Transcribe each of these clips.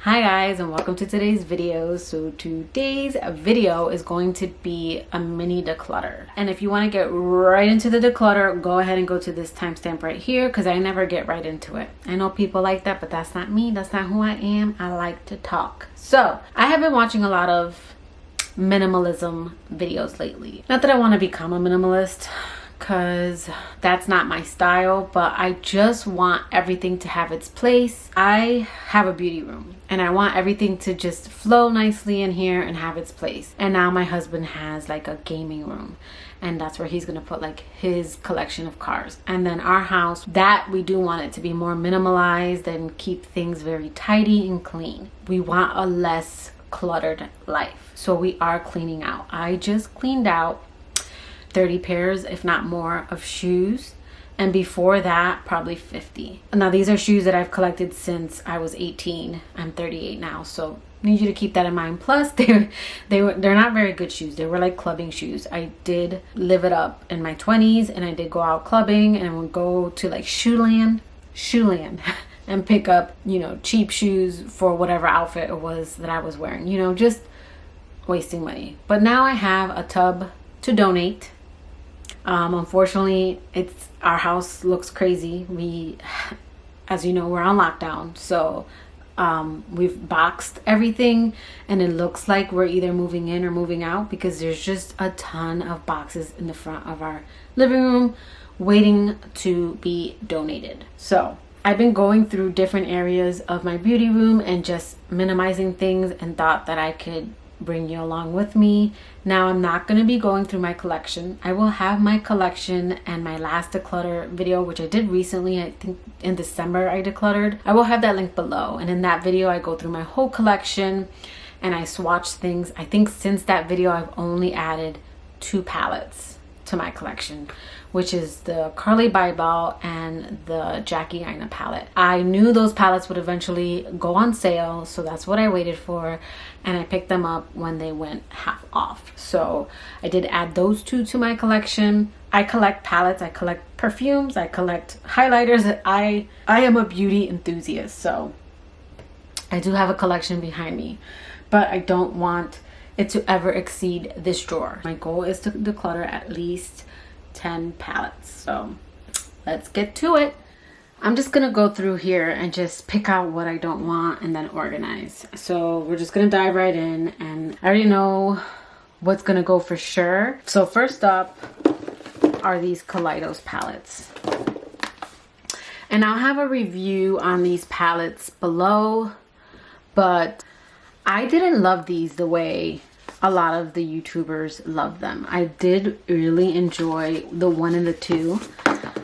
Hi guys, and welcome to today's video. So today's video is going to be a mini declutter, and if you want to get right into the declutter, go ahead and go to this timestamp right here, because I never get right into it. I know people like that, but that's not me. That's not who I am. I like to talk. So I have been watching a lot of minimalism videos lately. Not that I want to become a minimalist, because that's not my style, but I just want everything to have its place. I have a beauty room and I want everything to just flow nicely in here and have its place. And now my husband has like a gaming room, and that's where he's gonna put like his collection of cars. And then our house, that we do want it to be more minimalized and keep things very tidy and clean. We want a less cluttered life, so we are cleaning out. I just cleaned out 30 pairs, if not more, of shoes, and before that probably 50. Now these are shoes that I've collected since I was 18. I'm 38 now, so I need you to keep that in mind. Plus they're not very good shoes. They were like clubbing shoes. I did live it up in my 20s, and I did go out clubbing and would go to like Shoeland and pick up, you know, cheap shoes for whatever outfit it was that I was wearing, you know, just wasting money. But now I have a tub to donate. Unfortunately, our house looks crazy. We, as you know, we're on lockdown, so we've boxed everything, and it looks like we're either moving in or moving out, because there's just a ton of boxes in the front of our living room waiting to be donated. So I've been going through different areas of my beauty room and just minimizing things, and thought that I could bring you along with me. Now I'm not going to be going through my collection. I will have my collection and my last declutter video, which I did recently. I think in December I decluttered. I will have that link below, and in that video I go through my whole collection and I swatch things. I think since that video I've only added 2 palettes to my collection, which is the Carly Bybel and the Jackie Aina palette. I knew those palettes would eventually go on sale, so that's what I waited for, and I picked them up when they went half off. So I did add those 2 to my collection. I collect palettes, I collect perfumes, I collect highlighters. I am a beauty enthusiast, so I do have a collection behind me, but I don't want it to ever exceed this drawer. My goal is to declutter at least 10 palettes. So let's get to it. I'm just gonna go through here and just pick out what I don't want and then organize. So we're just gonna dive right in, and I already know what's gonna go for sure. So first up are these Kaleidos palettes. And I'll have a review on these palettes below, but I didn't love these the way a lot of the YouTubers love them. I did really enjoy the 1 and the 2.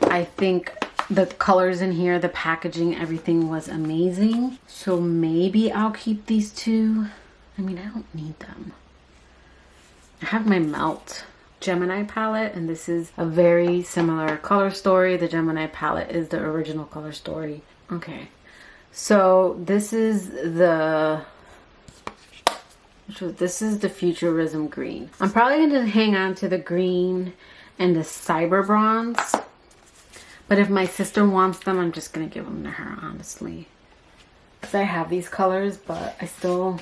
I think the colors in here, the packaging, everything was amazing. So maybe I'll keep these 2. I mean, I don't need them. I have my Melt Gemini palette, and this is a very similar color story. The Gemini palette is the original color story. Okay, so this is the Futurism green. I'm probably going to hang on to the green and the Cyber Bronze, but if my sister wants them, I'm just going to give them to her, honestly. Because I have these colors, but I still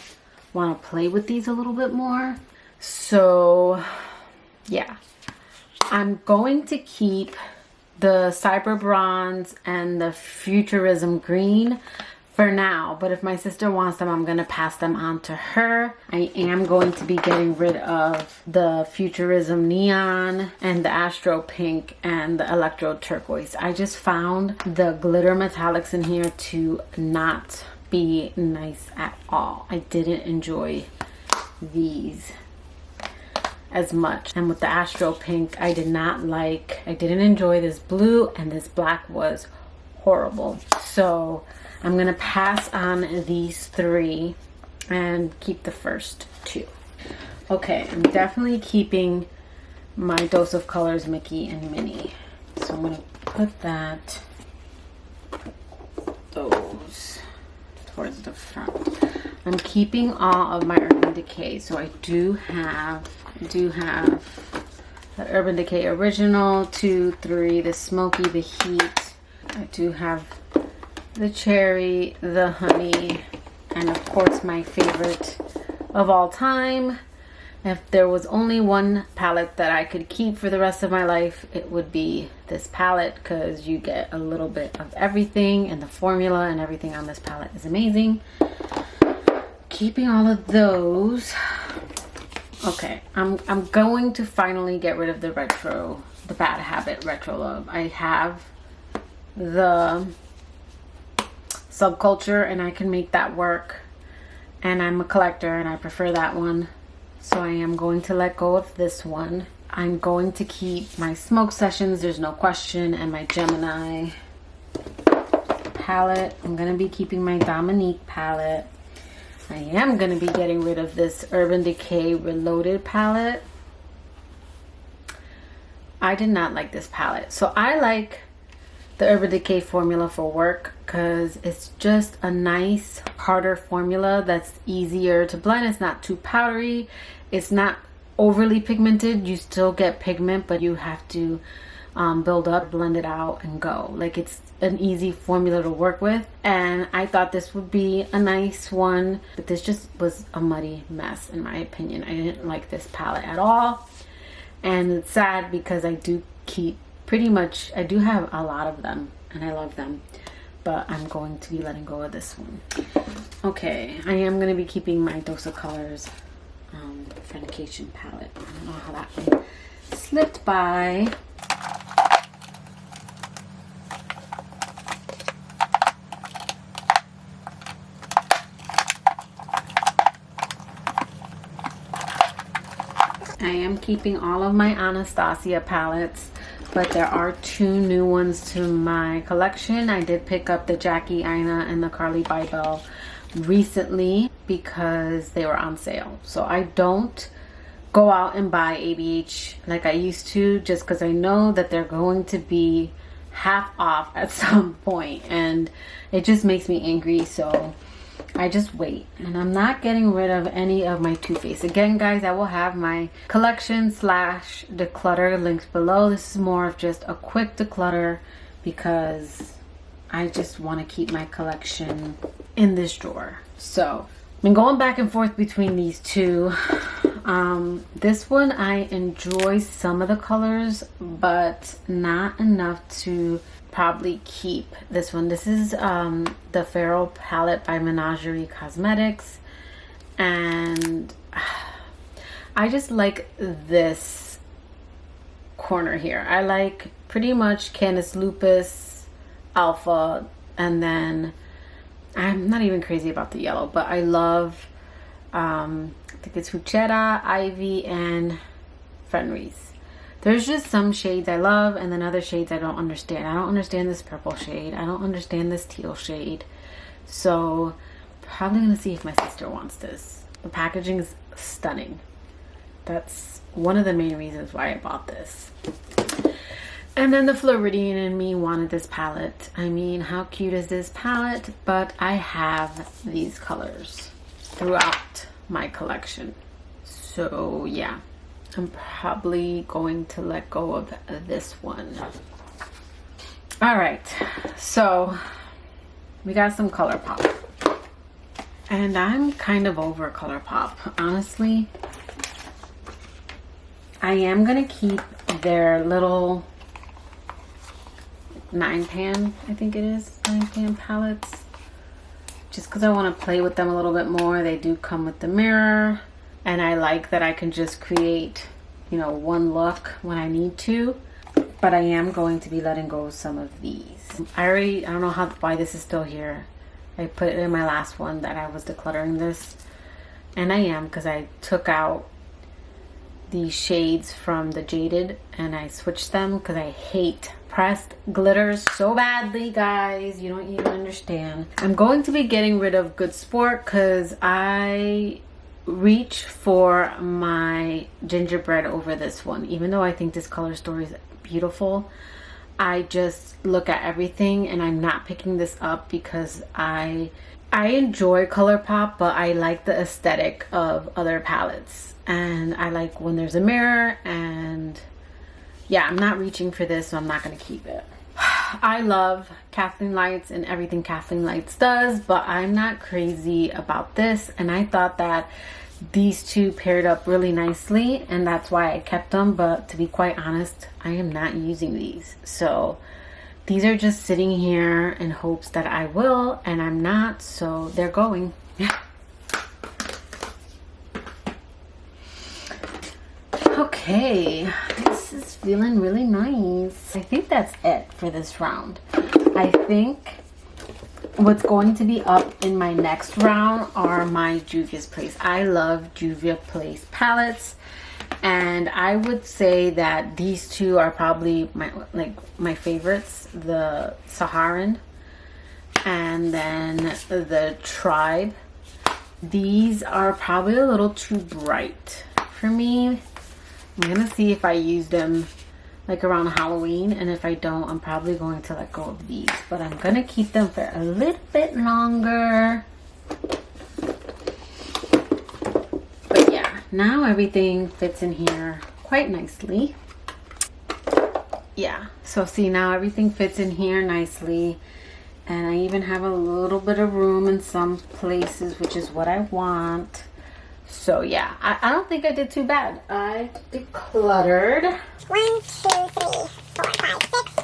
want to play with these a little bit more. So yeah, I'm going to keep the Cyber Bronze and the Futurism green for now, but if my sister wants them, I'm gonna pass them on to her. I am going to be getting rid of the Futurism Neon and the Astro Pink and the Electro Turquoise. I just found the glitter metallics in here to not be nice at all. I didn't enjoy these as much. And with the Astro Pink, I didn't enjoy this blue, and this black was horrible. So I'm gonna pass on these 3 and keep the first 2. Okay, I'm definitely keeping my Dose of Colors Mickey and Minnie. So I'm gonna put those towards the front. I'm keeping all of my Urban Decay. So I do have the Urban Decay Original, 2, 3, the Smoky, the Heat. I do have the cherry, the honey, and of course, my favorite of all time. If there was only one palette that I could keep for the rest of my life, it would be this palette, because you get a little bit of everything, and the formula and everything on this palette is amazing. Keeping all of those. Okay, I'm going to finally get rid of the Bad Habit Retro Love. I have the Subculture and I can make that work, and I'm a collector and I prefer that one, so I am going to let go of this one. I'm going to keep my Smoke Sessions, there's no question, and my Gemini palette. I'm going to be keeping my Dominique palette. I am going to be getting rid of this Urban Decay Reloaded palette. I did not like this palette. So I like the Urban Decay formula for work because it's just a nice, harder formula that's easier to blend. It's not too powdery. It's not overly pigmented. You still get pigment, but you have to build up, blend it out, and go. Like, it's an easy formula to work with, and I thought this would be a nice one, but this just was a muddy mess in my opinion. I didn't like this palette at all, and it's sad because I do keep I do have a lot of them and I love them, but I'm going to be letting go of this one. Okay, I am going to be keeping my Dose of Colors Fornication palette. I don't know how that one slipped by. I am keeping all of my Anastasia palettes, but there are 2 new ones to my collection. I did pick up the Jackie Aina and the Carly Bybel recently because they were on sale. So I don't go out and buy ABH like I used to, just because I know that they're going to be half off at some point, and it just makes me angry. So I just wait, and I'm not getting rid of any of my Too Faced. Again, guys, I will have my collection / declutter linked below. This is more of just a quick declutter because I just want to keep my collection in this drawer. So I've been going back and forth between these two. This one, I enjoy some of the colors, but not enough to probably keep this one. This is the Feral palette by Menagerie Cosmetics, and I just like this corner here. I like pretty much Candice Lupus, Alpha, and then I'm not even crazy about the yellow, but I love I think it's Huchetta, Ivy, and Fenris. There's just some shades I love, and then other shades I don't understand. I don't understand this purple shade. I don't understand this teal shade. So probably gonna see if my sister wants this. The packaging is stunning. That's one of the main reasons why I bought this. And then the Floridian in me wanted this palette. I mean, how cute is this palette? But I have these colors throughout my collection. So yeah, I'm probably going to let go of this one. All right, so we got some ColourPop, and I'm kind of over ColourPop, honestly. I am gonna keep their little 9-pan, I think it is, 9-pan palettes, just because I want to play with them a little bit more. They do come with the mirror, and I like that I can just create, you know, one look when I need to. But I am going to be letting go of some of these. I don't know why this is still here. I put it in my last one that I was decluttering this, and I am, because I took out these shades from the Jaded and I switched them because I hate pressed glitters so badly, guys. You don't even understand. I'm going to be getting rid of Good Sport because I reach for my gingerbread over this one. Even though I think this color story is beautiful, I just look at everything and I'm not picking this up because I enjoy ColourPop, but I like the aesthetic of other palettes, and I like when there's a mirror, and yeah, I'm not reaching for this, so I'm not going to keep it. I love Kathleen Lights and everything Kathleen Lights does, but I'm not crazy about this, and I thought that these two paired up really nicely, and that's why I kept them. But to be quite honest, I am not using these, so these are just sitting here in hopes that I will, and I'm not, so they're going. Okay, this is feeling really nice. I think that's it for this round. I think what's going to be up in my next round are my Juvia's Place. I love Juvia Place palettes, and I would say that these two are probably my favorites. The Saharan and then the Tribe. These are probably a little too bright for me. I'm gonna see if I use them like around Halloween, and if I don't, I'm probably going to let go of these, but I'm gonna keep them for a little bit longer. But yeah, now everything fits in here quite nicely. Yeah, so see, now everything fits in here nicely, and I even have a little bit of room in some places, which is what I want. So yeah, I don't think I did too bad. I decluttered 1, 2, 3, 4, 5, 6,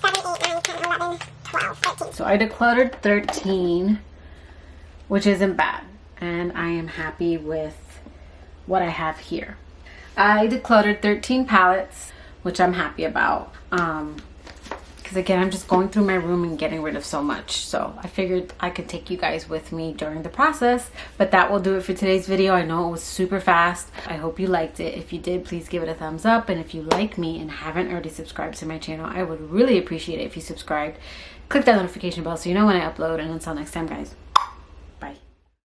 7, 8, 9, 10, 11, 12, 13. So I decluttered 13, which isn't bad, and I am happy with what I have here. I decluttered 13 palettes, which I'm happy about. Because again, I'm just going through my room and getting rid of so much. So I figured I could take you guys with me during the process. But that will do it for today's video. I know it was super fast. I hope you liked it. If you did, please give it a thumbs up. And if you like me and haven't already subscribed to my channel, I would really appreciate it if you subscribed. Click that notification bell so you know when I upload. And until next time, guys.